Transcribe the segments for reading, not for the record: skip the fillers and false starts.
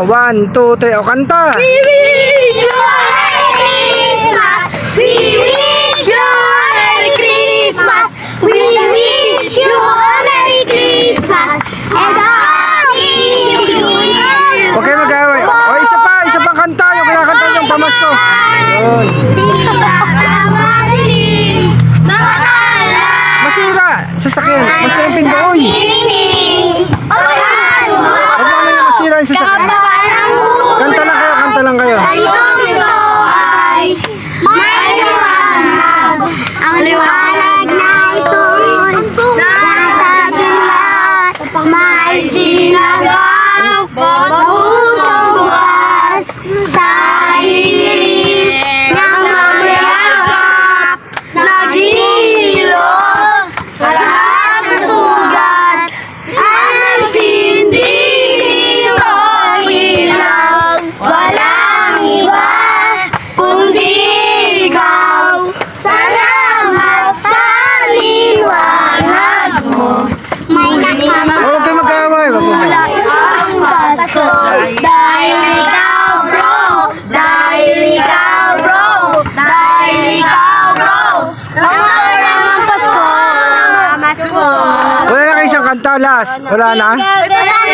1, 2, 3. O, kanta. We wish you a Merry Christmas. We wish you a Merry Christmas. We wish you a Merry Christmas and a Happy New Year. Huwag kayo mag-away. O, isa pang kanta. Yung kinakanta yung pamasko. Yun. Masira. Sasakyan. Masira yung pindoy. Huwag mo yung masira yung sasakyan. Kanta lang kayo. Ang liwanag na ito'y nasa ating lahat. May sinagaw, pusong bukas sa hiling ng magyakap. Naghilos sa lahat ng sugat. Ang sindi nito'y ilaw. Walang iba kundi ikaw. Salamat sa liwanag mo. May Huwag kayo mag-away. Huwag mo. ang Pasko. Dahil ikaw bro. Dahil ikaw bro. Dahil ikaw bro. Ang Pasko. Pasko. Wala na kayo siyang kanta. Last. Wala na.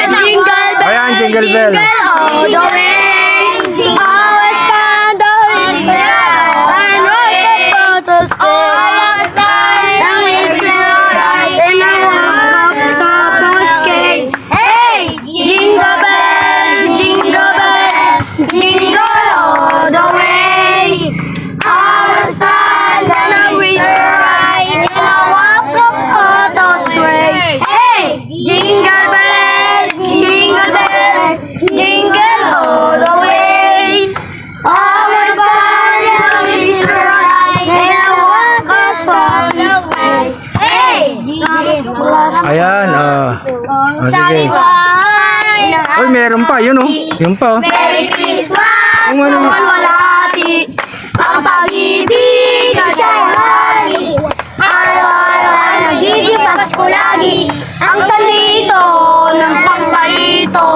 Jingle bell. Ayan, jingle bell. All the way. Always find the Israel. And rock the protest. All the time. Ang Israel. And I walk up sa Paskay. Hey! Jingle bell. Jingle bell. Jingle all the way. Always find the Israel. And I walk up Otto's way. Hey! Jingle bell. Jingle bell. Jingle all the way. Always find the Israel. And I walk up Otto's way. Hey! Ayan. O, sige. Uy, meron pa. Yun, oh. Yun pa, oh. Merry Christmas! Kung ano- Noon walati, ang pag-ibig at siya'y hali. Araw-araw nagiging Pasko lagi. Ang salito ng pamparito,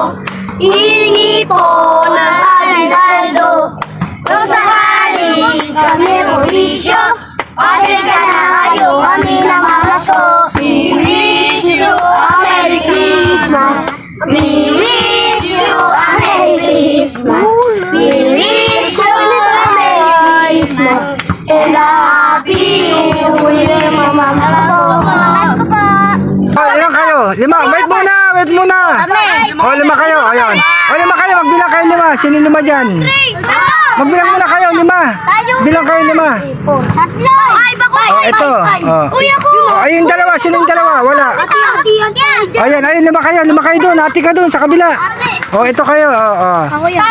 hihingi po ng Aguinaldo. Kung sakali kami ulisyo, pasensya na kayo kami namamasko. We wish you a Merry Christmas. We wish you a Merry Christmas. We wish you a Merry Christmas and a Happy New Year, Mama Masko. Masko po. O, ilan kayo? 5. Wait muna. O, 5 kayo. Ayan. O, 5 kayo. Magbilang kayo 5. Sino 5 dyan? Magbilang muna kayo 5. Bilang kayo 5. Tatlo. Ay, bako. O, ito. O. Uy, ako. O, ayun 2. Sino yung 2? Wala. Ayan, ayun 5 kayo. 5 kayo doon. Ate ka doon sa kabila. O, ito kayo. O,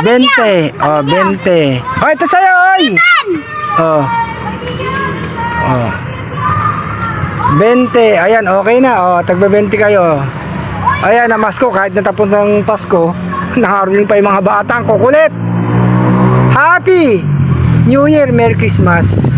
20. O, 20. O, ito sa'yo, oy. O. O. 20. Ayan, okay na. O, tagba 20 kayo. Ayan, namasko. Kahit natapos ng Pasko, nakarating pa yung mga bata. Ang kukulit. Happy New Year, Merry Christmas.